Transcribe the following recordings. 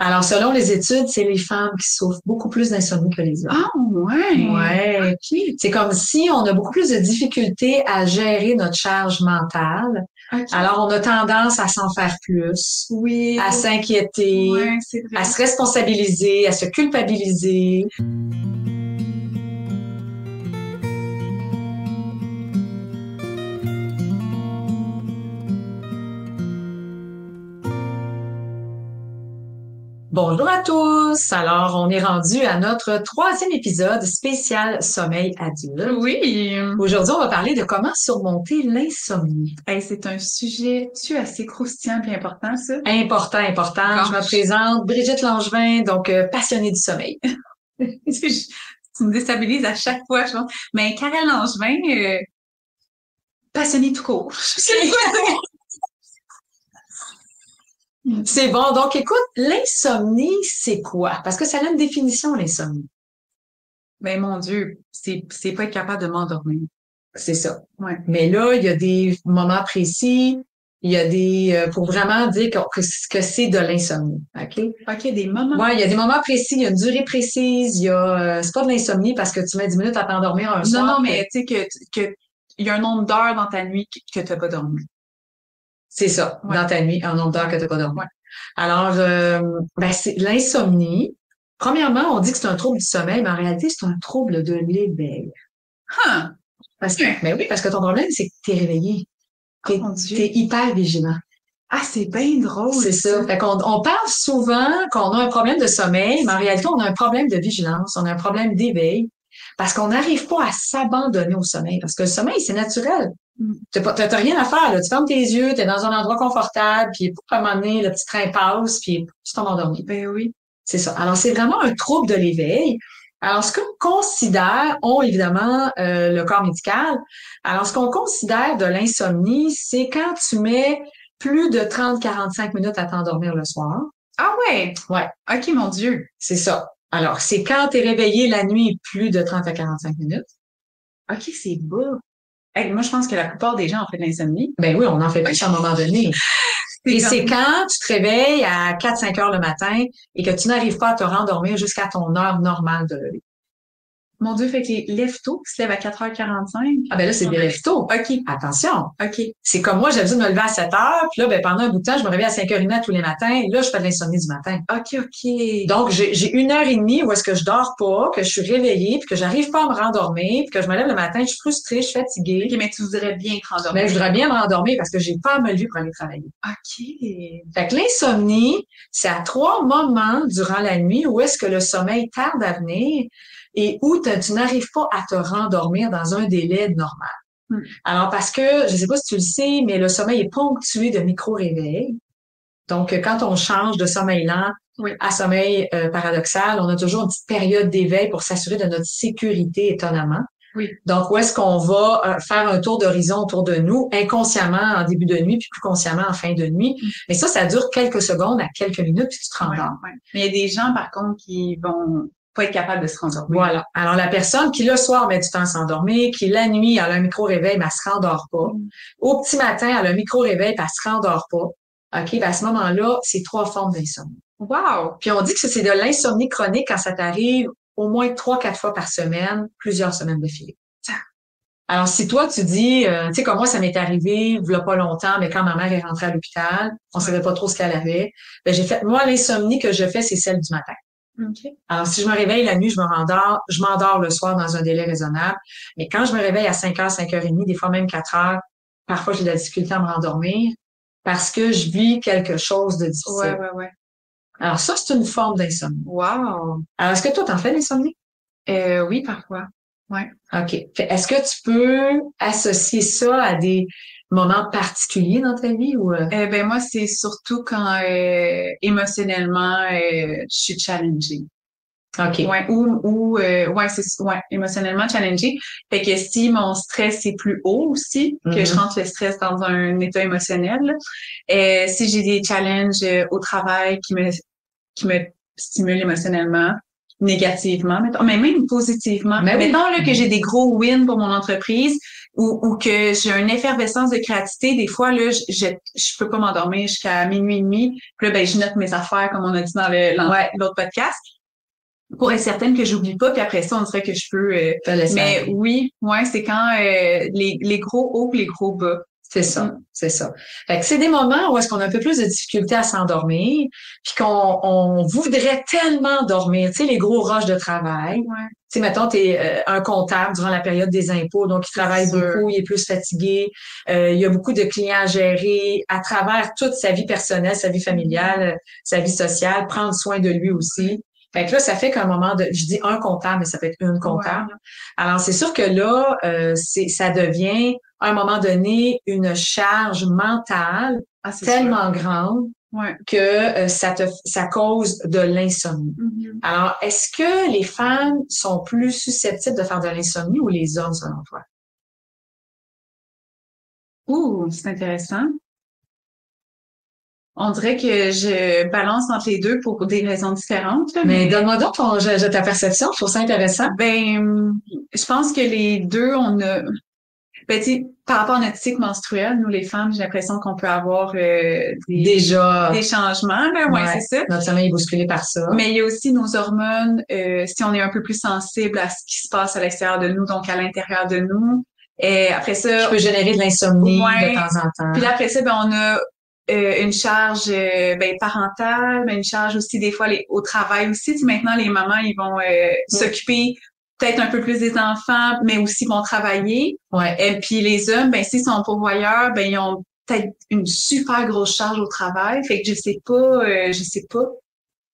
Alors, selon les études, c'est les femmes qui souffrent beaucoup plus d'insomnie que les hommes. Ah, ouais. Ouais. OK. C'est comme si on a beaucoup plus de difficultés à gérer notre charge mentale. OK. Alors, on a tendance à s'en faire plus, Oui. à s'inquiéter, Ouais, c'est à vrai. se responsabiliser, à se culpabiliser. Bonjour à tous! Alors, on est rendu à notre troisième épisode spécial sommeil adulte. Oui. Aujourd'hui, on va parler de comment surmonter l'insomnie. Hey, c'est un sujet assez croustillant et important, ça. Important. Je me Gosh. présente, Brigitte Langevin, donc passionnée du sommeil. Tu me déstabilises à chaque fois, je pense. Mais Karel Langevin, passionnée tout court. Je sais pas quoi dire. C'est bon. Donc, écoute, l'insomnie, c'est quoi? Parce que ça a une définition, l'insomnie. Mais mon Dieu, c'est pas être capable de m'endormir. C'est ça. Ouais. Mais là, il y a des moments précis, il y a pour vraiment dire que c'est de l'insomnie. OK? OK, des moments. Ouais, il y a des moments précis, il y a une durée précise, c'est pas de l'insomnie parce que tu mets 10 minutes à t'endormir un soir. Non, mais tu sais que il y a un nombre d'heures dans ta nuit que t'as pas dormi. C'est ça, Ouais. dans ta nuit, un nombre d'heures que t'as pas dormi. Ouais. Alors, c'est l'insomnie. Premièrement, on dit que c'est un trouble du sommeil, mais en réalité, c'est un trouble de l'éveil. Huh. Mais oui, parce que ton problème, c'est que t'es réveillé. Oh mon Dieu. T'es hyper vigilant. Ah, c'est bien drôle. C'est ça. Fait on parle souvent qu'on a un problème de sommeil, mais en réalité, on a un problème de vigilance, on a un problème d'éveil, parce qu'on n'arrive pas à s'abandonner au sommeil. Parce que le sommeil, c'est naturel. T'as rien à faire, là. Tu fermes tes yeux, t'es dans un endroit confortable, puis à un moment donné, le petit train passe, puis tu t'en endormis. Ben oui. C'est ça. Alors, c'est vraiment un trouble de l'éveil. Alors, ce qu'on considère, évidemment le corps médical. Alors, ce qu'on considère de l'insomnie, c'est quand tu mets plus de 30-45 minutes à t'endormir le soir. Ah ouais. Ouais, OK, mon Dieu. c'est ça. Alors, c'est quand tu es réveillé la nuit plus de 30 à 45 minutes. OK, c'est bas. Hey, moi, je pense que la plupart des gens ont fait de l'insomnie. Ben oui, on en fait plus à un moment donné. Et c'est comme... quand tu te réveilles à 4-5 heures le matin et que tu n'arrives pas à te rendormir jusqu'à ton heure normale de lever. Mon Dieu, fait que les lève-tôt qui se lèvent à 4h45. Ah ben là, c'est des lève-tôt. OK. Attention. OK. C'est comme moi, j'avais besoin de me lever à 7 heures, puis là, ben, pendant un bout de temps, je me réveille à 5h30 tous les matins, et là, je fais de l'insomnie du matin. OK. Donc, j'ai 1h30 où est-ce que je dors pas, que je suis réveillée, puis que j'arrive pas à me rendormir, puis que je me lève le matin, je suis frustrée, je suis fatiguée. OK, mais tu voudrais bien te rendormir. Mais je voudrais bien me rendormir parce que j'ai pas à me lever pour aller travailler. OK. Fait que l'insomnie, c'est à 3 moments durant la nuit où est-ce que le sommeil tarde à venir et où tu n'arrives pas à te rendormir dans un délai normal. Alors, parce que, je sais pas si tu le sais, mais le sommeil est ponctué de micro-réveils. Donc, quand on change de sommeil lent à sommeil paradoxal, on a toujours une petite période d'éveil pour s'assurer de notre sécurité, étonnamment. Oui. Donc, où est-ce qu'on va faire un tour d'horizon autour de nous, inconsciemment en début de nuit, puis plus consciemment en fin de nuit. Mais ça dure quelques secondes à quelques minutes, puis tu te rendors. Ouais. Mais il y a des gens, par contre, qui vont pas être capables de se rendormir. Voilà. Alors, la personne qui, le soir, met du temps à s'endormir, qui, la nuit, elle a un micro-réveil, mais elle se rendort pas. Au petit matin, elle a un micro-réveil, puis elle se rendort pas. OK? Ben, à ce moment-là, c'est 3 formes d'insomnie. Wow! Puis on dit que c'est de l'insomnie chronique quand ça t'arrive au moins 3-4 fois par semaine, plusieurs semaines de filet. Alors, si toi, tu dis, tu sais, comme moi, ça m'est arrivé, il y a pas longtemps, mais quand ma mère est rentrée à l'hôpital, on savait pas trop ce qu'elle avait. Ben, moi, l'insomnie que je fais, c'est celle du matin. Okay. Alors, si je me réveille la nuit, je m'endors le soir dans un délai raisonnable. Mais quand je me réveille à 5h, 5h30, des fois même 4h, parfois j'ai de la difficulté à me rendormir parce que je vis quelque chose de difficile. Ouais. Alors, ça, c'est une forme d'insomnie. Wow! Alors, est-ce que toi, t'en fais l'insomnie? Oui, parfois. Ouais. OK. Est-ce que tu peux associer ça à des moments particuliers dans ta vie ou Ben moi, c'est surtout quand émotionnellement je suis challengée. OK. Ouais, émotionnellement challengée. Fait que si mon stress est plus haut aussi, que je rentre le stress dans un état émotionnel, si j'ai des challenges au travail qui me stimulent émotionnellement, négativement, mettons, mais même positivement. Mais oui. Mettons là, que j'ai des gros wins pour mon entreprise ou que j'ai une effervescence de créativité. Des fois, là, je peux pas m'endormir jusqu'à minuit et demi. Puis là, ben, je note mes affaires, comme on a dit dans l'autre podcast, pour être certaine que j'oublie pas. Puis après ça, on dirait que je peux... mais oui, ouais, c'est quand les gros hauts et les gros bas. C'est ça, c'est ça. Fait que c'est des moments où est-ce qu'on a un peu plus de difficulté à s'endormir, puis on voudrait tellement dormir, tu sais, les gros rushs de travail. Ouais. Tu sais, mettons, t'es un comptable durant la période des impôts, donc il travaille beaucoup, il est plus fatigué, il y a beaucoup de clients à gérer à travers toute sa vie personnelle, sa vie familiale, sa vie sociale, prendre soin de lui aussi. Fait que là, ça fait qu'à un moment je dis un comptable, mais ça peut être une comptable. Ouais. Alors, c'est sûr que là, ça devient, à un moment donné, une charge mentale tellement grande que ça cause de l'insomnie. Mm-hmm. Alors, est-ce que les femmes sont plus susceptibles de faire de l'insomnie ou les hommes, selon toi? C'est intéressant. On dirait que je balance entre les deux pour des raisons différentes. Là, mais donne-moi donc ta perception, je trouve ça intéressant. Ben, je pense que les deux, on a... Ben, tu sais, par rapport à notre cycle menstruel, nous, les femmes, j'ai l'impression qu'on peut avoir déjà des changements. Là, ouais, c'est ça. Notre sommeil est bousculé par ça. Mais il y a aussi nos hormones, si on est un peu plus sensible à ce qui se passe à l'extérieur de nous, donc à l'intérieur de nous. Et après ça... Qui peut générer de l'insomnie de temps en temps. Puis là, après ça, ben, on a une charge parentale, mais une charge aussi des fois au travail aussi. Tu sais, maintenant, les mamans, ils vont s'occuper peut-être un peu plus des enfants, mais aussi vont travailler. Ouais. Et puis les hommes, ben s'ils sont pourvoyeurs, ben ils ont peut-être une super grosse charge au travail. Fait que je sais pas.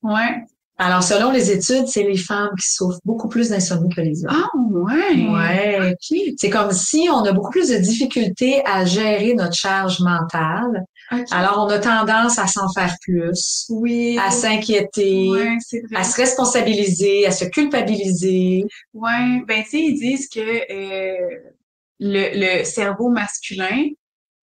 Ouais. Alors, selon les études, c'est les femmes qui souffrent beaucoup plus d'insomnie que les hommes. Ah, ouais. Ouais. Okay. C'est comme si on a beaucoup plus de difficultés à gérer notre charge mentale. Okay. Alors, on a tendance à s'en faire plus. Oui. À s'inquiéter. Ouais, c'est vrai. À se responsabiliser, à se culpabiliser. Ouais. Ben, tu sais, ils disent que le cerveau masculin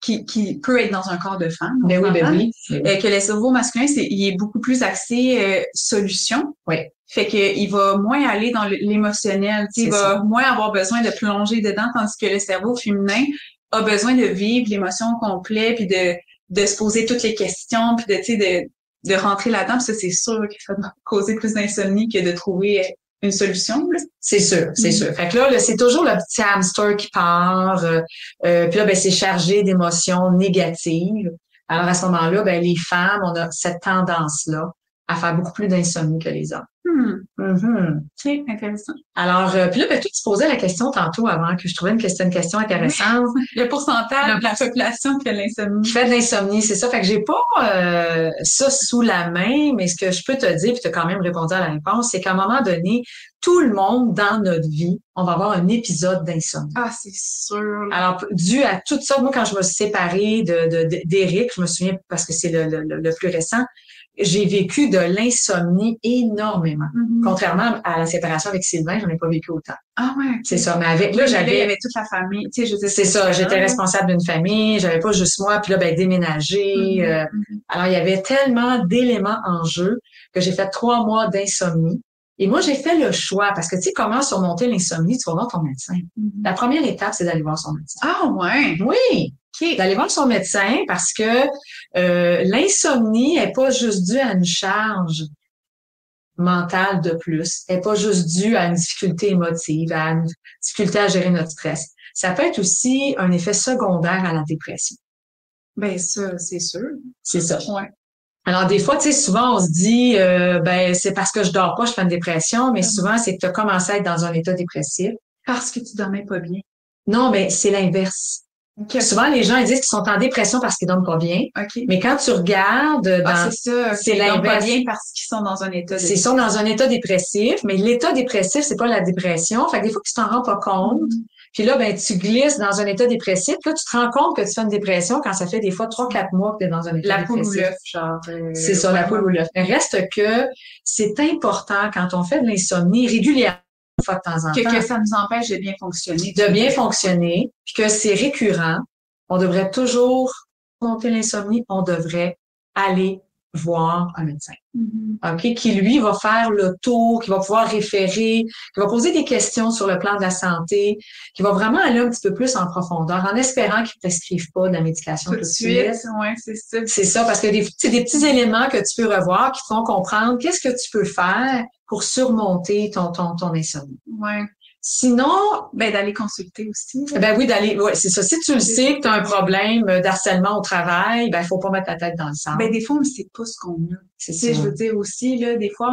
qui peut être dans un corps de femme. Ben oui. Que le cerveau masculin, il est beaucoup plus axé solution. Oui. Fait que il va moins aller dans l'émotionnel. Il va moins avoir besoin de plonger dedans, tandis que le cerveau féminin a besoin de vivre l'émotion au complet, puis de se poser toutes les questions, puis de rentrer là-dedans. Puis ça, c'est sûr que ça va causer plus d'insomnie que de trouver une solution, là. C'est sûr. Fait que là, c'est toujours le petit hamster qui part. Puis là, ben, c'est chargé d'émotions négatives. Alors, à ce moment-là, ben, les femmes, on a cette tendance-là à faire beaucoup plus d'insomnie que les hommes. C'est intéressant. Alors, puis là, ben, toi, tu posais la question tantôt avant que je trouvais une question intéressante. Le pourcentage de la population qui fait de l'insomnie. Qui fait de l'insomnie, c'est ça. Fait que j'ai pas ça sous la main, mais ce que je peux te dire, puis tu as quand même répondu à la réponse, c'est qu'à un moment donné, tout le monde dans notre vie, on va avoir un épisode d'insomnie. Ah, c'est sûr. Alors, dû à tout ça, moi, quand je me suis séparée d'Éric, je me souviens parce que c'est le plus récent, j'ai vécu de l'insomnie énormément. Mm-hmm. Contrairement à la séparation avec Sylvain, j'en ai pas vécu autant. Ah ouais. Okay. C'est ça. Mais avec, là, il y avait toute la famille. Tu sais, je veux dire, c'est ça. J'étais responsable d'une famille. J'avais pas juste moi. Puis là, ben, déménager. Alors, il y avait tellement d'éléments en jeu que j'ai fait 3 mois d'insomnie. Et moi, j'ai fait le choix parce que, tu sais, comment surmonter l'insomnie? Tu vas voir ton médecin. Mm-hmm. La première étape, c'est d'aller voir son médecin. Ah ouais. Oui. Okay. D'aller voir son médecin parce que l'insomnie est pas juste due à une charge mentale de plus. Elle est pas juste due à une difficulté émotive, à une difficulté à gérer notre stress. Ça peut être aussi un effet secondaire à la dépression. Ben ça, c'est sûr. C'est ça. Ouais. Alors, des fois, tu sais, souvent, on se dit, ben, c'est parce que je dors pas, je fais une dépression, mais souvent, c'est que tu as commencé à être dans un état dépressif. Parce que tu dormais pas bien. Non, mais c'est l'inverse. Okay. Souvent, les gens ils disent qu'ils sont en dépression parce qu'ils dorment pas bien. Okay. Mais quand tu regardes, c'est l'inverse. Ils dorment pas bien parce qu'ils sont dans un état dépressif. Ils sont dans un état dépressif, mais l'état dépressif, c'est pas la dépression. Fait que des fois que tu t'en rends pas compte. Puis là, ben, tu glisses dans un état dépressif. Là, tu te rends compte que tu fais une dépression quand ça fait des fois 3-4 mois que tu es dans un état dépressif. La poule ou l'œuf, genre. C'est ça, la poule ou l'œuf. Mais reste que c'est important quand on fait de l'insomnie régulièrement. De temps en temps. Que ça nous empêche de bien fonctionner. De bien fonctionner, puis que c'est récurrent. On devrait toujours monter l'insomnie. On devrait aller voir un médecin. OK? Qui, lui, va faire le tour, qui va pouvoir référer, qui va poser des questions sur le plan de la santé, qui va vraiment aller un petit peu plus en profondeur, en espérant qu'il ne prescrive pas de la médication tout de suite. Ouais, c'est ça. C'est ça, parce que c'est des petits éléments que tu peux revoir qui te font comprendre qu'est-ce que tu peux faire pour surmonter ton insomnie. Ouais. Sinon, d'aller consulter aussi. Oui, ouais, c'est ça. Si tu le sais que tu as un problème d'harcèlement au travail, il faut pas mettre ta tête dans le sang. Des fois, on ne sait pas ce qu'on a. C'est ça. Je veux dire aussi, là, des fois,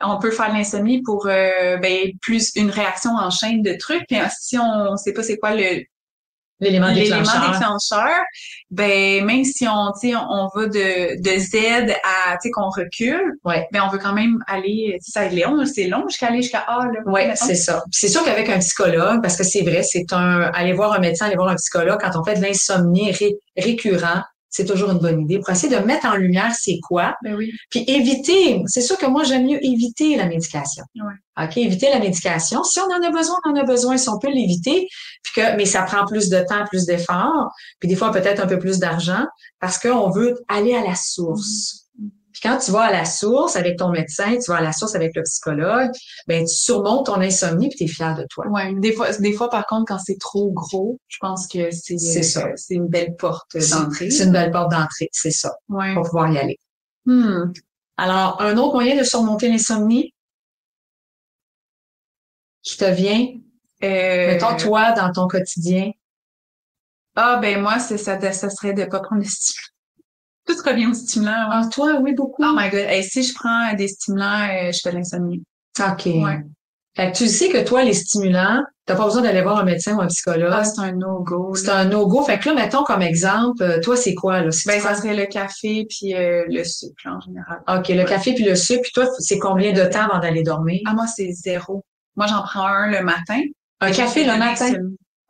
on peut faire l'insomnie pour, plus une réaction en chaîne de trucs. Puis si on sait pas c'est quoi l'élément déclencheur, même si on va de Z à, qu'on recule, on veut quand même aller, ça c'est long jusqu'à aller jusqu'à A, là. Oui, c'est ça. C'est sûr qu'avec un psychologue, parce que c'est vrai, aller voir un médecin, aller voir un psychologue, quand on fait de l'insomnie récurrent, c'est toujours une bonne idée pour essayer de mettre en lumière c'est quoi. Oui. Puis éviter, c'est sûr que moi, j'aime mieux éviter la médication. Ouais. OK, éviter la médication. Si on en a besoin, on en a besoin. Si on peut l'éviter, mais ça prend plus de temps, plus d'efforts, puis des fois peut-être un peu plus d'argent, parce qu'on veut aller à la source. Puis quand tu vas à la source avec ton médecin, tu vas à la source avec le psychologue, tu surmontes ton insomnie puis tu es fier de toi. Ouais, des fois par contre quand c'est trop gros, je pense que c'est une belle porte d'entrée. C'est une belle porte d'entrée, c'est ça. Ouais. Pour pouvoir y aller. Alors, un autre moyen de surmonter l'insomnie qui te vient, mettons toi dans ton quotidien. Moi ça serait de pas prendre des stimulants. Tout revient aux stimulants. Ah, toi, oui, beaucoup. Oh my God. Si je prends des stimulants, je fais de l'insomnie. OK. Ouais. Fait que tu sais que toi, les stimulants, t'as pas besoin d'aller voir un médecin ou un psychologue. Ah, c'est un no-go. C'est un no-go. Fait que là, mettons comme exemple, toi, c'est quoi, là? Ça serait le café puis le sucre, en général. OK, le café puis le sucre. Puis toi, c'est combien de temps avant d'aller dormir? Ah, moi, c'est 0. Moi, j'en prends un le matin. Un café le matin?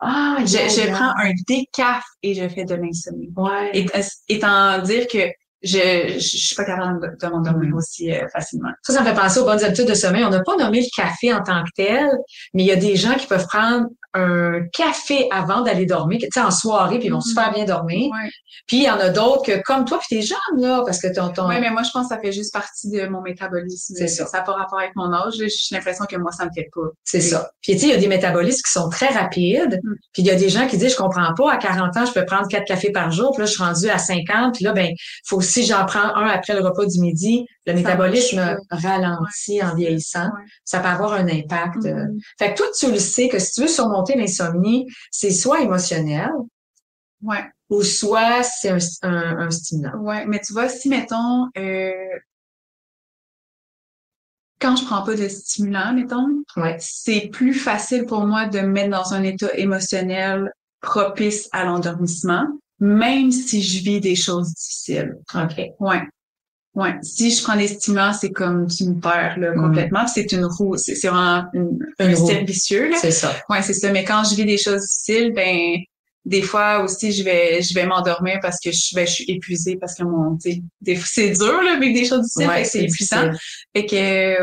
Ah, je prends un décaf et je fais de l'insomnie. Ouais. Étant dire que je suis pas capable de m'endormir aussi facilement. Ça me fait penser aux bonnes habitudes de sommeil. On n'a pas nommé le café en tant que tel, mais il y a des gens qui peuvent prendre un café avant d'aller dormir, tu sais, en soirée, puis ils vont super bien dormir. Ouais. Puis il y en a d'autres que, comme toi, puis t'es jeune, là, parce que Oui, mais moi, je pense que ça fait juste partie de mon métabolisme. C'est ça. Ça n'a pas rapport avec mon âge. J'ai l'impression que moi, ça me fait pas. C'est ça. Puis, tu sais, il y a des métabolismes qui sont très rapides. Puis, il y a des gens qui disent, je comprends pas, à 40 ans, je peux prendre 4 cafés par jour. Puis là, je suis rendue à 50. Puis là, faut aussi, j'en prends un après le repas du midi. Le métabolisme ralentit en vieillissant. Ouais. Ça peut avoir un impact. Fait que toi, tu le sais que si tu veux surmonter l'insomnie, c'est soit émotionnel. Ouais. Ou soit c'est un stimulant. Ouais, mais tu vois, si mettons quand je prends pas de stimulant, mettons, c'est plus facile pour moi de me mettre dans un état émotionnel propice à l'endormissement, même si je vis des choses difficiles. OK. Ouais. Si je prends des stimulants, c'est comme tu me perds là, complètement. C'est une roue, c'est vraiment un cercle vicieux. Là. C'est ça. Ouais, c'est ça. Mais quand je vis des choses difficiles, des fois aussi je vais m'endormir parce que je suis épuisée parce que c'est dur là vivre des choses difficiles, c'est épuisant. Fait que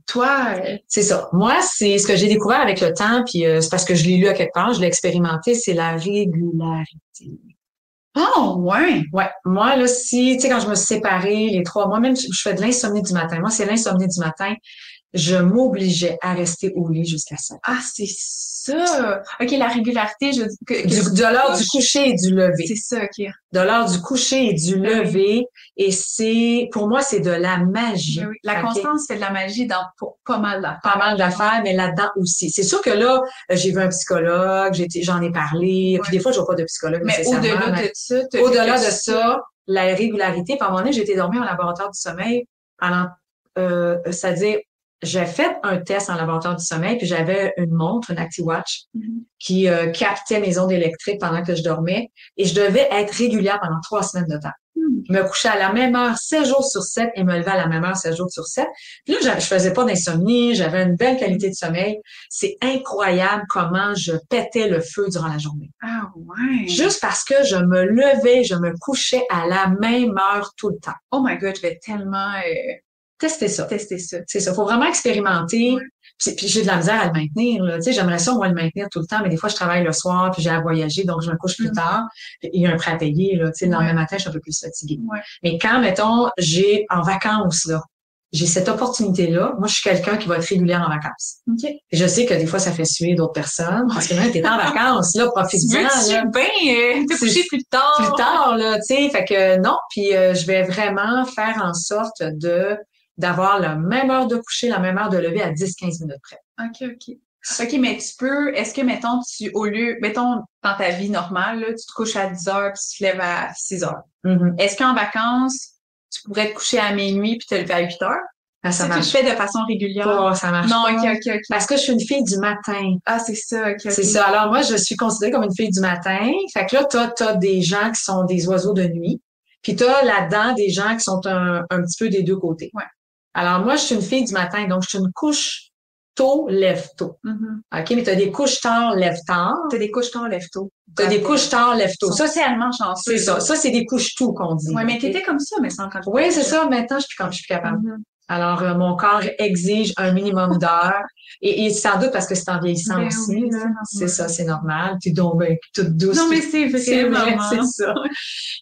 toi c'est ça. Moi, c'est ce que j'ai découvert avec le temps, puis c'est parce que je l'ai lu à quelque part, je l'ai expérimenté, c'est la régularité. Oh, ouais. Ouais. Moi, là, tu sais, quand je me suis séparée, les 3 mois, même, je fais de l'insomnie du matin. Moi, c'est l'insomnie du matin. Je m'obligeais à rester au lit jusqu'à 5. Ah, c'est ça. OK, la régularité, de l'heure du coucher et du lever. C'est ça, OK. De l'heure du coucher et du lever. Et pour moi, c'est de la magie. Oui. La constance fait de la magie pour pas mal d'affaires. Pas mal d'affaires, mais là-dedans aussi. C'est sûr que là, j'ai vu un psychologue, j'en ai parlé, puis des fois, je vois pas de psychologue nécessairement. Mais au-delà de ça, la régularité, par un moment donné, j'ai été dormir en laboratoire du sommeil pendant, c'est-à-dire, j'ai fait un test en laboratoire du sommeil, puis j'avais une montre, une ActiWatch, qui captait mes ondes électriques pendant que je dormais, et je devais être régulière pendant 3 semaines de temps. Je me couchais à la même heure 7 jours sur 7 et me levais à la même heure 7 jours sur 7. Puis là, je faisais pas d'insomnie, j'avais une belle qualité de sommeil. C'est incroyable comment je pétais le feu durant la journée. Ah ouais! Juste parce que je me levais, je me couchais à la même heure tout le temps. Oh my God, je vais tellement tester ça. Tester ça. C'est ça. Faut vraiment expérimenter. Ouais. Puis j'ai de la misère à le maintenir, là. Tu sais, j'aimerais ça, moi, le maintenir tout le temps, mais des fois, je travaille le soir, puis j'ai à voyager, donc je me couche plus tard. Puis il y a un prêt à payer, là. Tu sais, le lendemain matin, je suis un peu plus fatiguée. Ouais. Mais quand, mettons, j'ai en vacances, là, j'ai cette opportunité-là, moi, je suis quelqu'un qui va être régulière en vacances. OK. Et je sais que des fois, ça fait suer d'autres personnes, parce que là, t'es en vacances, là, profite-en, là. Te coucher plus tard. Plus tard, là, tu sais, fait que non, puis je vais vraiment faire en sorte d'avoir la même heure de coucher, la même heure de lever à 10-15 minutes près. OK, mais est-ce que, mettons, mettons, dans ta vie normale, là, tu te couches à 10 heures puis tu te lèves à 6 heures. Mm-hmm. Est-ce qu'en vacances, tu pourrais te coucher à minuit puis te lever à 8 heures? Ah, ça marche. Tu le fais de façon régulière? Oh, ça marche non, pas. OK. Parce que je suis une fille du matin. Ah, c'est ça, OK. C'est ça. Alors, moi, je suis considérée comme une fille du matin. Fait que là, t'as des gens qui sont des oiseaux de nuit. Puis t'as là-dedans des gens qui sont un petit peu des deux côtés. Ouais. Alors, moi, je suis une fille du matin. Donc, je suis une couche tôt, lève tôt. Mm-hmm. OK? Mais t'as des couches tard, lève tard. T'as des couches tard, lève tôt. T'as des couches tard, lève tôt. Ça, c'est tellement chanceux. C'est ça. Ça, c'est des couches tôt qu'on dit. Ouais, mais t'étais comme ça, mais sans quand oui, c'est ça. Maintenant, je suis plus capable. Mm-hmm. Alors, mon corps exige un minimum d'heures. Et sans doute parce que c'est en vieillissant aussi. Oui, là. C'est ça, c'est normal. Puis donc, toute douce. Non, mais c'est vrai, c'est ça.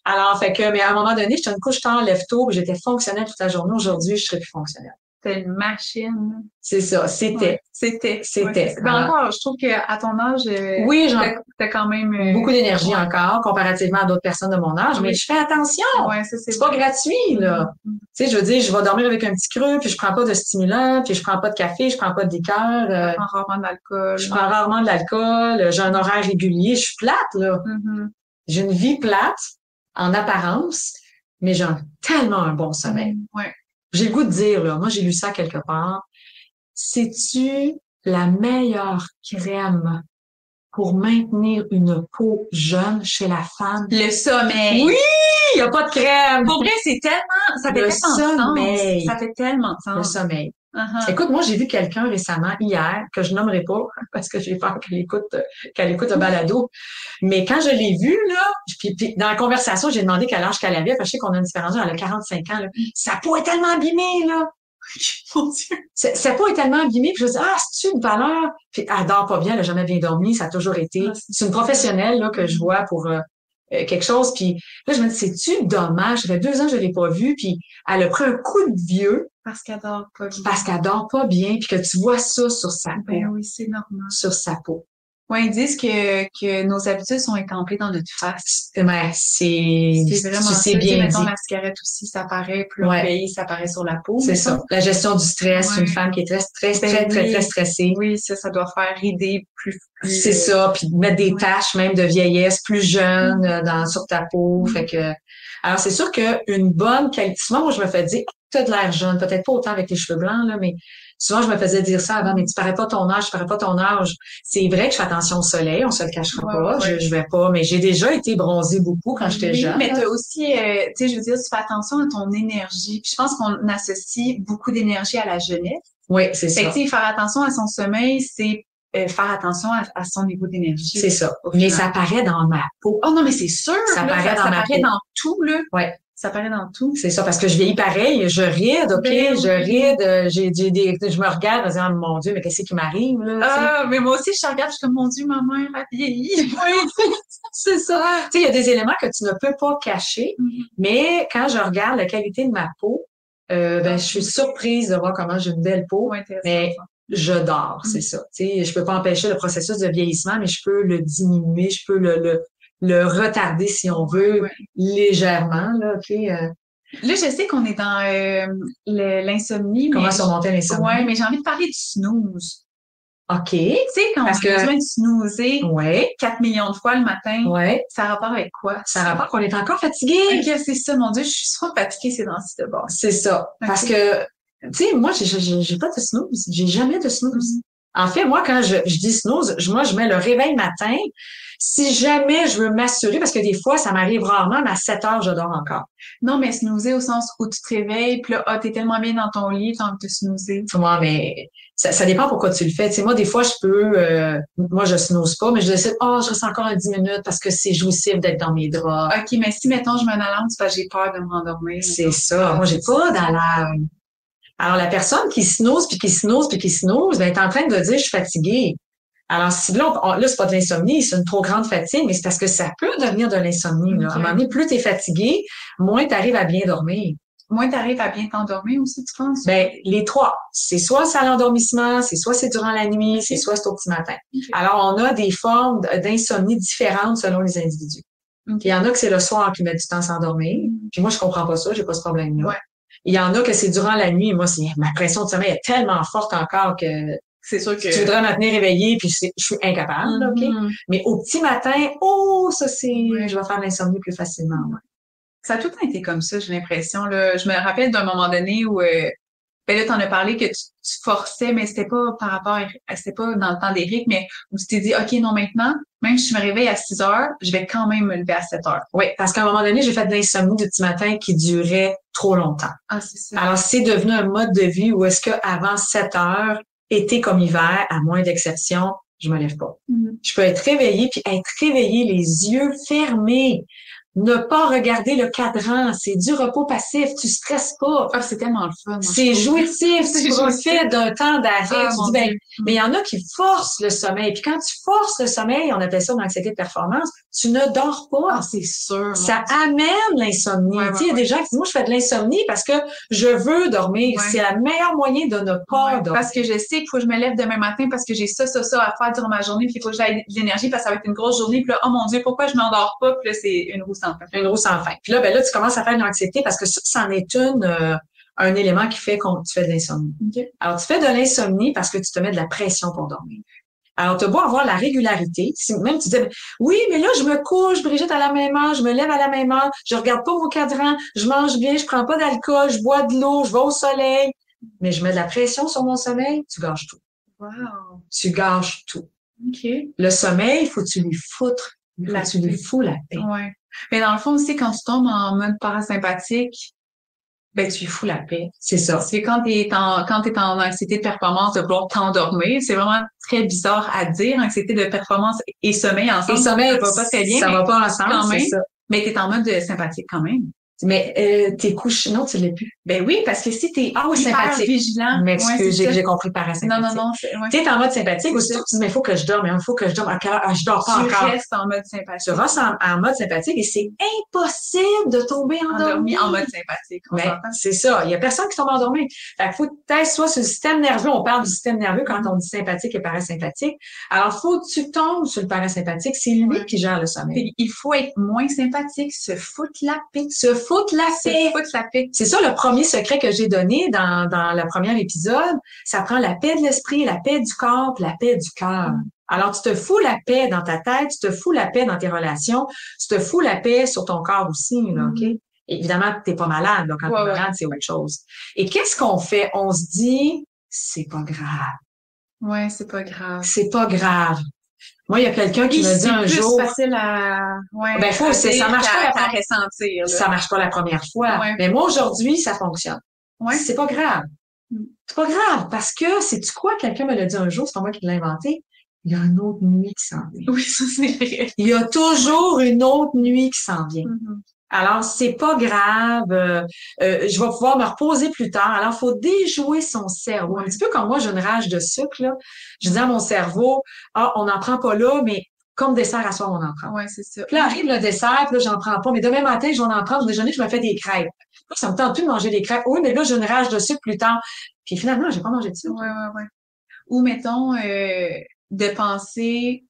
Alors, mais à un moment donné, j'étais une couche tard, lève tôt, puis j'étais fonctionnelle toute la journée. Aujourd'hui, je serais plus fonctionnelle. C'était une machine. C'est ça, c'était. Ouais, c'était. Ben encore, je trouve qu'à ton âge, oui, t'as quand même beaucoup d'énergie encore, comparativement à d'autres personnes de mon âge, mais je fais attention. Ouais, c'est pas gratuit, là. Tu sais, je veux dire, je vais dormir avec un petit creux, puis je prends pas de stimulant, puis je prends pas de café, je prends pas de liqueur. Je prends rarement d'alcool. Je prends rarement de l'alcool, j'ai un horaire régulier, je suis plate, là. Mm-hmm. J'ai une vie plate, en apparence, mais j'ai tellement un bon sommeil. Ouais. J'ai le goût de dire, là, moi j'ai lu ça quelque part, sais-tu la meilleure crème pour maintenir une peau jeune chez la femme? Le sommeil! Oui! Il n'y a pas de crème! Pour vrai, c'est tellement... Ça fait tellement de sens. Ça fait tellement de sens. Le sommeil. Uh-huh. Écoute, moi, j'ai vu quelqu'un récemment, hier, que je nommerai pas, parce que j'ai peur qu'elle écoute le balado. Mais quand je l'ai vue, là, puis dans la conversation, j'ai demandé quel âge qu'elle avait, parce que je sais qu'on a une différence, elle a 45 ans, là. Sa peau est tellement abîmée, là. Mon Dieu. Sa peau est tellement abîmée, puis je dis, c'est-tu une valeur? Puis elle dort pas bien, elle a jamais bien dormi, ça a toujours été. C'est une professionnelle, là, que je vois pour, quelque chose, puis là, je me dis, c'est-tu dommage? Ça fait 2 ans que je l'ai pas vue, puis elle a pris un coup de vieux. Parce qu'elle dort pas bien. Parce qu'elle dort pas bien, puis que tu vois ça sur sa peau. Ben oui, c'est normal. Sur sa peau. Ouais, ils disent que nos habitudes sont étampées dans notre face. Ouais, c'est vraiment c'est bien mettons, dit. la cigarette aussi, ça paraît, plus on vieillit, ça paraît sur la peau. C'est ça. La gestion du stress, une femme qui est très stressée. Oui, ça doit faire rider plus. C'est ça, puis mettre des taches même de vieillesse plus jeunes sur ta peau. Fait que, alors c'est sûr qu'une bonne qualité. Souvent, moi, je me fais dire, t'as de l'air jeune, peut-être pas autant avec les cheveux blancs, là, mais souvent, je me faisais dire ça avant, mais tu parais pas ton âge, tu parais pas ton âge. C'est vrai que je fais attention au soleil, on se le cachera pas, je vais pas, mais j'ai déjà été bronzée beaucoup quand j'étais jeune. Mais t'as aussi, tu sais, je veux dire, tu fais attention à ton énergie. Puis je pense qu'on associe beaucoup d'énergie à la jeunesse. Oui, c'est ça. Fait que, tu sais, faire attention à son sommeil, c'est faire attention à son niveau d'énergie. C'est ça. Mais ça paraît dans ma peau. Oh non, mais c'est sûr! Ça paraît dans tout, là. Ouais. Ça paraît dans tout. C'est ça, parce que je vieillis pareil, je ride, OK, je ride, je me regarde en disant, mon Dieu, mais qu'est-ce qui m'arrive, là? Mais moi aussi, je regarde, je suis comme, mon Dieu, ma mère a vieilli. Oui, c'est ça. Tu sais, il y a des éléments que tu ne peux pas cacher, mais quand je regarde la qualité de ma peau, je suis surprise de voir comment j'ai une belle peau, mais je dors, c'est ça. Tu sais, je peux pas empêcher le processus de vieillissement, mais je peux le diminuer, je peux le retarder si on veut, légèrement, là, OK? Là, je sais qu'on est dans l'insomnie. Comment surmonter l'insomnie? Ouais, mais j'ai envie de parler du snooze. OK. Tu sais, quand on a besoin de snoozer 4 millions de fois le matin, ça a rapport avec quoi? Ça a rapport qu'on est encore fatigué. OK, c'est ça, mon Dieu, je suis trop fatiguée ces temps-ci de base. C'est ça. Okay. Parce que, tu sais, moi, j'ai pas de snooze. J'ai jamais de snooze. En fait, moi, quand je dis snooze, moi, je mets le réveil matin. Si jamais je veux m'assurer, parce que des fois, ça m'arrive rarement, mais à 7 heures, je dors encore. Non, mais snoozer au sens où tu te réveilles, puis là, t'es tellement bien dans ton lit, t'as envie de te snoozer. Moi, mais ça dépend pourquoi tu le fais. Tu sais, moi, des fois, je peux, moi, je snooze pas, mais je décide, je reste encore 10 minutes parce que c'est jouissif d'être dans mes draps. OK, mais si, mettons, je mets une alarme, c'est parce que j'ai peur de me rendormir. C'est ça. Moi, j'ai pas d'alarme. Alors, la personne qui snooze, puis qui snooze, puis qui snooze, ben, est en train de dire, je suis fatiguée. Alors, si là, c'est pas de l'insomnie, c'est une trop grande fatigue, mais c'est parce que ça peut devenir de l'insomnie, là. À un moment donné, plus t'es fatigué, moins t'arrives à bien dormir. Moins t'arrives à bien t'endormir aussi, tu penses? Ben, les trois. C'est soit c'est à l'endormissement, c'est durant la nuit, c'est soit c'est au petit matin. Alors, on a des formes d'insomnie différentes selon les individus. Il y en a que c'est le soir qui met du temps à s'endormir. Puis moi, je comprends pas ça, j'ai pas ce problème-là. Ouais. Il y en a que c'est durant la nuit. Moi, ma pression de sommeil est tellement forte encore que c'est sûr que tu voudrais me tenir réveillée, puis je suis incapable, OK? Mais au petit matin, ça je vais faire l'insomnie plus facilement. Ouais. Ça a tout le temps été comme ça, j'ai l'impression. Là. Je me rappelle d'un moment donné où ben là, t'en as parlé que tu forçais, mais c'était pas par rapport c'était pas dans le temps d'Éric, mais où tu t'es dit, OK, non, maintenant, même si je me réveille à 6 heures, je vais quand même me lever à 7 heures. Oui, parce qu'à un moment donné, j'ai fait de l'insomnie du petit matin qui durait trop longtemps. Ah, c'est ça. Alors, c'est devenu un mode de vie où est-ce que avant 7 heures, été comme hiver, à moins d'exception, je me lève pas. Je peux être réveillée, puis être réveillée les yeux fermés. Ne pas regarder le cadran, c'est du repos passif, tu stresses pas. Ah, c'est tellement le fun. C'est jouissif, tu profites d'un temps d'arrêt. Tu dis, ben, mais il y en a qui forcent le sommeil. Puis quand tu forces le sommeil, on appelle ça une anxiété de performance, tu ne dors pas. Ah, c'est sûr. Ça amène l'insomnie. Tu sais, il y a des gens qui disent, moi, je fais de l'insomnie parce que je veux dormir. C'est le meilleur moyen de ne pas dormir. Parce que je sais qu'il faut que je me lève demain matin parce que j'ai ça à faire durant ma journée, puis il faut que j'aille de l'énergie parce que ça va être une grosse journée. Puis là, oh mon Dieu, pourquoi je m'endors pas? Puis là, c'est une roue sans fin. Une roue sans fin. Puis là, ben là, tu commences à faire de l'anxiété parce que ça en est un élément qui fait que tu fais de l'insomnie. Okay. Alors, tu fais de l'insomnie parce que tu te mets de la pression pour dormir. Alors, tu as beau avoir la régularité. Même tu dis, oui, mais là, je me couche, Brigitte, à la même heure, je me lève à la même heure, je regarde pas mon cadran, je mange bien, je prends pas d'alcool, je bois de l'eau, je vais au soleil. Mais je mets de la pression sur mon sommeil, tu gâches tout. Wow. Tu gâches tout. OK. Le sommeil, il faut que tu lui foutres. Tu lui fous la paix. Ouais. Mais dans le fond aussi, quand tu tombes en mode parasympathique, ben, tu lui fous la paix. C'est ça. C'est quand t'es en anxiété de performance de vouloir t'endormir. C'est vraiment très bizarre à dire, anxiété de performance et sommeil ensemble. Et sommeil, ça va pas très bien. Ça va pas ensemble, quand même, c'est ça. Mais t'es en mode sympathique quand même. Mais t'es couché, non, tu l'es plus. Ben oui, parce que si t'es sympathique, vigilant. M'excuse, j'ai compris parasympathique. Non. T'es en mode sympathique, ou tu dis, mais il faut que je dorme, il faut que je dorme. Je dors pas encore. Tu restes en mode sympathique. Tu restes en mode sympathique et c'est impossible de tomber endormi. En mode sympathique. Mais c'est ça. Il y a personne qui tombe endormi. Fait qu'il faut peut-être soit sur le système nerveux, on parle du système nerveux quand on dit sympathique et parasympathique. Alors, faut que tu tombes sur le parasympathique. C'est lui qui gère le sommeil. Il faut être moins sympathique, se foutre la paix. C'est ça le premier secret que j'ai donné dans le premier épisode. Ça prend la paix de l'esprit, la paix du corps, puis la paix du cœur. Alors, tu te fous la paix dans ta tête, tu te fous la paix dans tes relations, tu te fous la paix sur ton corps aussi, là, OK? Évidemment, t'es pas malade, là. Quand t'es malade, c'est autre chose. Et qu'est-ce qu'on fait? On se dit, c'est pas grave. Ouais, c'est pas grave. C'est pas grave. Moi, il y a quelqu'un qui me dit un jour. C'est facile à, ben, ça marche pas à ressentir, là. Ça marche pas la première fois. Ouais. Mais moi, aujourd'hui, ça fonctionne. Ouais. C'est pas grave. C'est pas grave. Parce que, sais-tu quoi? Quelqu'un me l'a dit un jour, c'est pas moi qui l'ai inventé. Il y a une autre nuit qui s'en vient. Oui, ça, c'est vrai. Il y a toujours une autre nuit qui s'en vient. Alors, c'est pas grave. Je vais pouvoir me reposer plus tard. Alors, il faut déjouer son cerveau. Un petit peu comme moi, j'ai une rage de sucre, là. Je dis à mon cerveau, on n'en prend pas là, mais comme dessert à soir, on en prend. Ouais, c'est ça. Puis là, arrive le dessert, puis là, j'en prends pas. Mais demain matin, je vais en prendre. Au déjeuner, je me fais des crêpes. Là, ça me tente plus de manger des crêpes. Oui, mais là, j'ai une rage de sucre plus tard. Puis finalement, j'ai pas mangé de sucre. Ouais. Ou, mettons, de penser,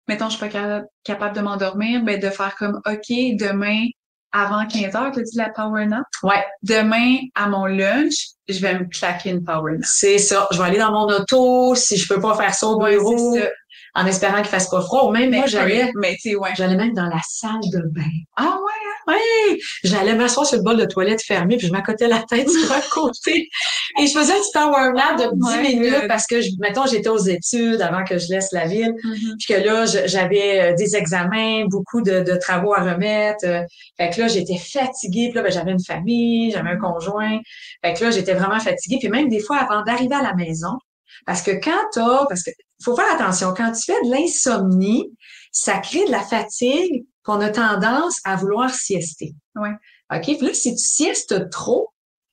mettons, je suis pas capable de m'endormir, ben, de faire comme, OK, demain, avant 15 heures, tu as dit la power nap? Ouais. Demain, à mon lunch, je vais me claquer une power nap. C'est ça. Je vais aller dans mon auto, si je peux pas faire ça au bureau, en espérant qu'il fasse pas froid. Ou même, moi, j'allais même dans la salle de bain. Ah ouais? Oui! J'allais m'asseoir sur le bol de toilette fermé, puis je m'accotais la tête sur un côté. Et je faisais un petit power nap de 10 minutes parce que, mettons, j'étais aux études avant que je laisse la ville. Puis que là, j'avais des examens, beaucoup de travaux à remettre. Fait que là, j'étais fatiguée. Puis là, ben, j'avais une famille, j'avais un conjoint. Fait que là, j'étais vraiment fatiguée. Puis même des fois, avant d'arriver à la maison, parce que parce que faut faire attention, quand tu fais de l'insomnie, ça crée de la fatigue qu'on a tendance à vouloir siester. Ouais. OK? Puis là, si tu siestes trop,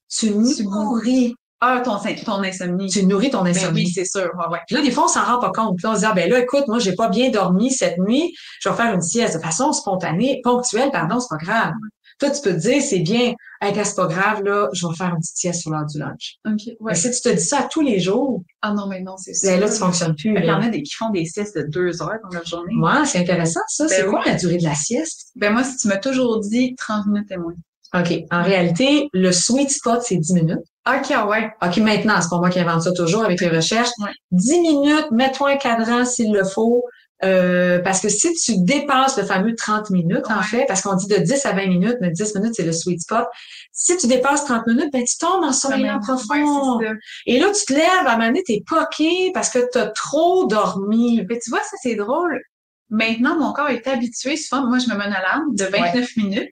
tu nourris. Ah, ton insomnie. Tu nourris ton Ben insomnie. oui, c'est sûr. Ouais. Puis là, des fois, on s'en rend pas compte. Puis là, on se dit, ah, ben là, écoute, moi, j'ai pas bien dormi cette nuit, je vais faire une sieste de façon spontanée, ponctuelle, pardon, c'est pas grave. Toi, tu peux te dire, c'est bien, hey, gars, c'est pas grave, là, je vais faire une petite sieste sur l'heure du lunch. OK, ouais. Mais si tu te dis ça tous les jours, Ah non, mais non, c'est sûr. ben là, tu fonctionnes plus. Il y Là. en a qui font des siestes de 2 heures dans leur journée. Moi, c'est intéressant, ça. Ben C'est oui. quoi la durée de la sieste? Ben moi, si tu m'as toujours dit 30 minutes et moins. OK. En réalité, le sweet spot, c'est 10 minutes. OK, ouais. OK, maintenant, c'est pas moi qui invente ça toujours avec les recherches. Ouais. 10 minutes, mets-toi un cadran s'il le faut. Parce que si tu dépasses le fameux 30 minutes, en fait, parce qu'on dit de 10 à 20 minutes, mais 10 minutes, c'est le sweet spot. Si tu dépasses 30 minutes, ben, tu tombes en sommeil profond. Ouais, et là, tu te lèves, à un moment donné, t'es poqué parce que t'as trop dormi. Mais tu vois, ça, c'est drôle. Maintenant, mon corps est habitué. Souvent, moi, je me mets une alarme de 29 minutes.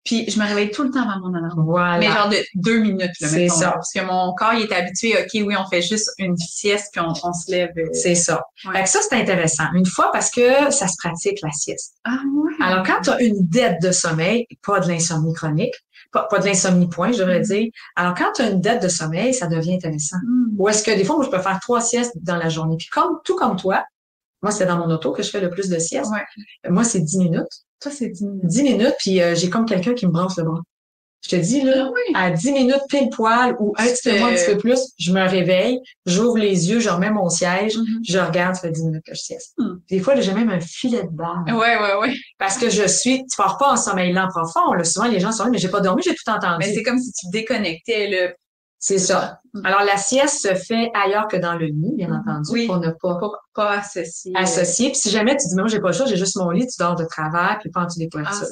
Puis, je me réveille tout le temps avant mon alarme. Voilà. Mais genre de 2 minutes, là, c'est ça. Parce que mon corps, il est habitué, OK, oui, on fait juste une sieste, puis on se lève. C'est ça. Ouais. Fait que ça, c'est intéressant. Une fois, parce que ça se pratique, la sieste. Ah ouais. Alors, quand tu as une dette de sommeil, pas de l'insomnie chronique, pas de l'insomnie point, je devrais dire. Alors, quand tu as une dette de sommeil, ça devient intéressant. Ou est-ce que des fois, moi, je peux faire 3 siestes dans la journée. Puis tout comme toi, moi, c'est dans mon auto que je fais le plus de siestes. Ouais. Moi, c'est 10 minutes. Toi, c'est 10 minutes. 10 minutes, puis j'ai comme quelqu'un qui me branche le bras. Je te dis, là, à 10 minutes pile poil ou un petit peu moins, un petit peu plus, je me réveille, j'ouvre les yeux, je remets mon siège, je regarde, ça fait 10 minutes que je sieste. Des fois, là, j'ai même un filet de barre. Ouais. Parce que tu pars pas en sommeil lent profond, là. Souvent, les gens sont là, mais j'ai pas dormi, j'ai tout entendu. Mais c'est comme si tu déconnectais, là. C'est ça. Alors, la sieste se fait ailleurs que dans le lit, bien entendu, pour ne pas associer. Puis si jamais tu dis, mais moi, j'ai pas le choix, j'ai juste mon lit, tu dors de travers, puis pas en dessous des couvertures.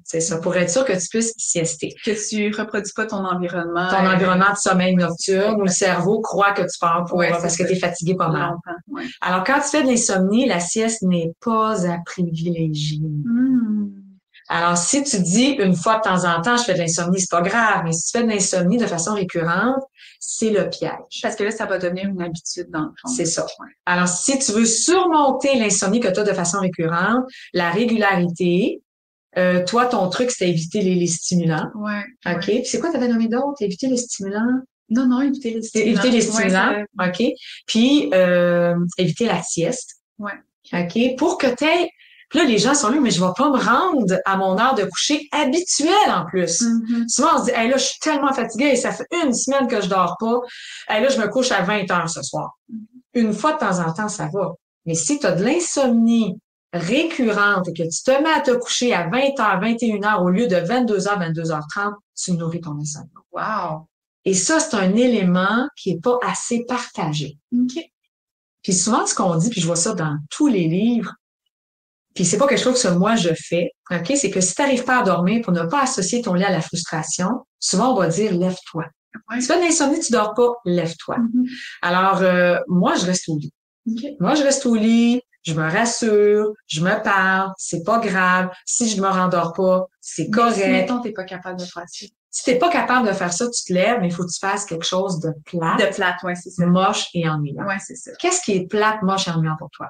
C'est ça. Pour être sûr que tu puisses siester. Que tu reproduis pas ton environnement. Ton environnement de sommeil nocturne, où le cerveau croit que tu pars parce que tu es fatigué pas mal. Ouais. Alors, quand tu fais de l'insomnie, la sieste n'est pas à privilégier. Alors, si tu dis une fois de temps en temps, je fais de l'insomnie, c'est pas grave, mais si tu fais de l'insomnie de façon récurrente, c'est le piège. Parce que là, ça va devenir une habitude dans le fond. C'est ça. Ouais. Alors, si tu veux surmonter l'insomnie que tu as de façon récurrente, la régularité, toi, ton truc, c'était éviter les stimulants. Ouais. OK. Puis c'est quoi tu avais nommé d'autre? Éviter les stimulants? Non, éviter les stimulants. Éviter les stimulants. OK. Puis éviter la sieste. Ouais. OK. Pour que tu aies... Puis là, les gens sont là, mais je vais pas me rendre à mon heure de coucher habituelle en plus. Souvent, on se dit, hey, là, je suis tellement fatiguée et ça fait 1 semaine que je dors pas. Hey, là, je me couche à 20 heures ce soir. Une fois de temps en temps, ça va. Mais si tu as de l'insomnie récurrente et que tu te mets à te coucher à 20h, 21h au lieu de 22h, 22h30, tu nourris ton insomnie. Wow! Et ça, c'est un élément qui est pas assez partagé. OK. Puis souvent, ce qu'on dit, puis je vois ça dans tous les livres, puis c'est pas quelque chose que moi je fais, OK? C'est que si tu n'arrives pas à dormir pour ne pas associer ton lit à la frustration, souvent on va dire lève-toi. Ouais. Tu fais de l'insomnie, tu dors pas, lève-toi. Alors, moi, je reste au lit. Okay. Moi, je reste au lit, je me rassure, je me parle, c'est pas grave. Si je me rendors pas, c'est correct. Si, mettons, t'es pas capable de faire ça. Si t'es pas capable de faire ça, tu te lèves, mais il faut que tu fasses quelque chose de plate. De plate, ouais, c'est ça. Moche et ennuyant. Ouais, c'est ça. Qu'est-ce qui est plate, moche et ennuyant pour toi?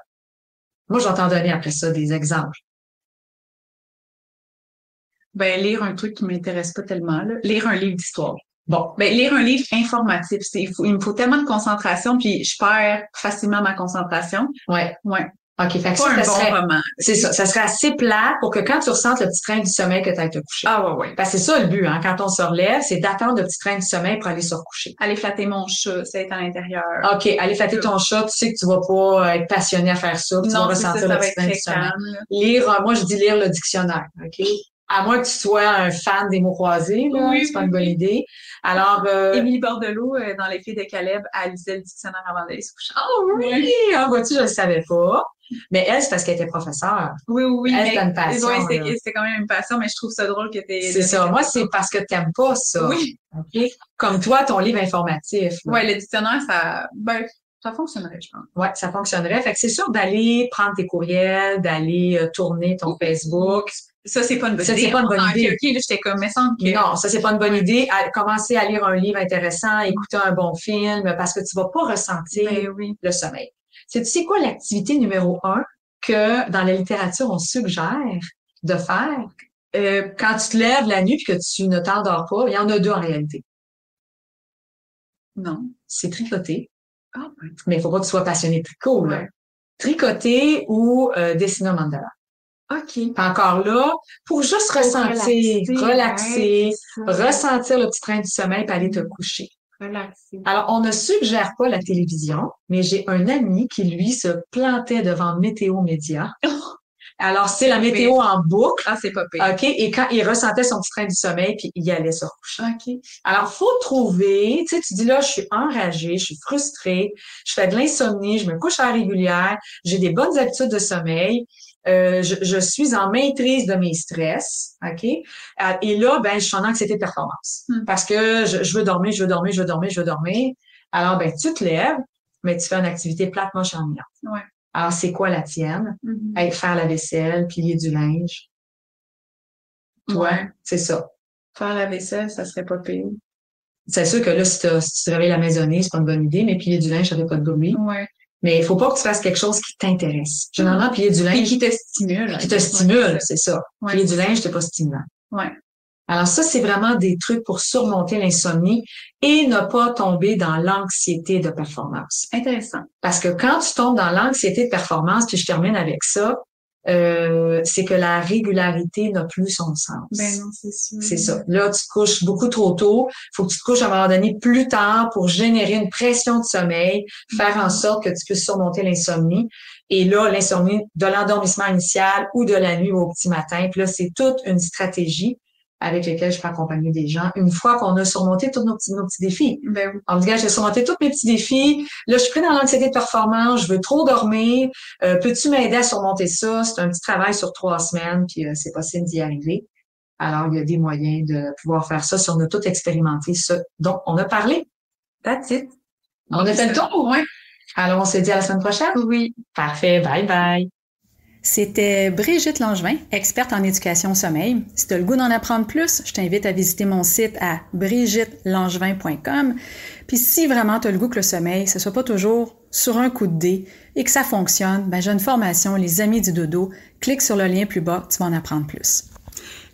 Moi, je vais t'en donner après ça des exemples. Ben, lire un truc qui m'intéresse pas tellement, là. Lire un livre d'histoire. Bon. Ben, lire un livre informatif. Il me faut tellement de concentration, puis je perds facilement ma concentration. Ouais. OK. Fait que pas ça un bon roman. C'est ça. Ça serait assez plat pour que quand tu ressentes le petit train du sommeil que tu ailles te coucher. Ah, ouais. Parce que c'est ça le but, hein. Quand on se relève, c'est d'attendre le petit train du sommeil pour aller se recoucher. Aller flatter mon chat, ça être à l'intérieur. OK. Aller flatter ton chat, tu sais que tu vas pas être passionné à faire ça. Tu vas ressentir le petit train du sommeil. Lire, moi, je dis lire le dictionnaire. OK? À moins que tu sois un fan des mots croisés, là. Oui, c'est pas une bonne idée. Alors, Émilie Bordelot, dans Les Filles de Caleb, elle lisait le dictionnaire avant d'aller se coucher. Oh oui! Ah, vois-tu, je le savais pas. Mais elle, c'est parce qu'elle était professeure. Oui. Elle, c'est une passion. C'était quand même une passion, mais je trouve ça drôle que t'aies... C'est ça. Moi, c'est parce que t'aimes pas ça. Oui. OK? Comme toi, ton livre informatif. Là. Ouais, le dictionnaire, ça fonctionnerait, je pense. Ouais, ça fonctionnerait. Fait que c'est sûr d'aller prendre tes courriels, d'aller tourner ton Facebook. Ça, c'est pas une bonne idée. Ça, c'est pas une bonne idée. OK, là, j'étais comme, mais semble que... Non, ça, c'est pas une bonne idée. Commencer à lire un livre intéressant, écouter un bon film, parce que tu vas pas ressentir le sommeil. Tu sais quoi l'activité numéro 1 que dans la littérature, on suggère de faire quand tu te lèves la nuit et que tu ne t'endors pas? Il y en a 2 en réalité. Non. C'est tricoter. Ah, ouais. Mais il faut pas que tu sois passionné de tricot, là. Ouais. Tricoter ou dessiner un mandala. OK. Encore là, pour juste ressentir, relaxer, ressentir le petit train du sommeil puis aller te coucher. Relaxer. Alors, on ne suggère pas la télévision, mais j'ai un ami qui, lui, se plantait devant Météo Média. Alors, c'est la météo en boucle. Ah, c'est pas pire. OK? Et quand il ressentait son petit train du sommeil, puis il allait se coucher. OK. Alors, faut trouver, tu sais, tu dis là, je suis enragée, je suis frustrée, je fais de l'insomnie, je me couche à la régulière, j'ai des bonnes habitudes de sommeil, je suis en maîtrise de mes stress, OK? Et là, ben, je suis en anxiété de performance. Parce que je veux dormir, je veux dormir, je veux dormir, je veux dormir. Alors, ben, tu te lèves, mais tu fais une activité plate, moche, ennuyante. Ouais. Alors, c'est quoi la tienne? Hey, faire la vaisselle, plier du linge. Toi, c'est ça. Faire la vaisselle, ça serait pas pire. C'est sûr que là, si tu réveilles la maisonnée, c'est pas une bonne idée, mais plier du linge, ça fait pas de bruit. Ouais. Mais il faut pas que tu fasses quelque chose qui t'intéresse. Généralement, plier du linge. Et qui te stimule. Qui te stimule, c'est ça. Ouais. Plier du linge, c'est pas stimulant. Ouais. Alors ça, c'est vraiment des trucs pour surmonter l'insomnie et ne pas tomber dans l'anxiété de performance. Intéressant. Parce que quand tu tombes dans l'anxiété de performance, puis je termine avec ça, c'est que la régularité n'a plus son sens. Ben non, c'est sûr. C'est ça. Là, tu te couches beaucoup trop tôt. Il faut que tu te couches à un moment donné plus tard pour générer une pression de sommeil, faire en sorte que tu puisses surmonter l'insomnie. Et là, l'insomnie de l'endormissement initial ou de la nuit au petit matin. Puis là, c'est toute une stratégie avec laquelle je peux accompagner des gens. Une fois qu'on a surmonté tous nos petits défis. Ben oui. On me dit, j'ai surmonté tous mes petits défis. Là, je suis pris dans l'anxiété de performance. Je veux trop dormir. Peux-tu m'aider à surmonter ça? C'est un petit travail sur 3 semaines, puis c'est possible d'y arriver. Alors, il y a des moyens de pouvoir faire ça si on a tout expérimenté ce dont on a parlé. That's it. On a fait le tour, ouais. Alors, on se dit à la semaine prochaine? Oui. Parfait. Bye bye. C'était Brigitte Langevin, experte en éducation au sommeil. Si tu as le goût d'en apprendre plus, je t'invite à visiter mon site à brigittelangevin.com. Puis si vraiment tu as le goût que le sommeil, ce soit pas toujours sur un coup de dé et que ça fonctionne, ben j'ai une formation, Les Amis du Dodo. Clique sur le lien plus bas, tu vas en apprendre plus.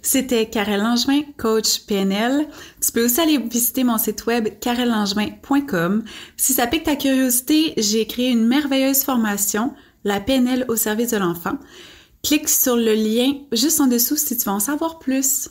C'était Karel Langevin, coach PNL. Tu peux aussi aller visiter mon site web karellangevin.com. Si ça pique ta curiosité, j'ai créé une merveilleuse formation, la PNL au service de l'enfant. Clique sur le lien juste en dessous si tu veux en savoir plus.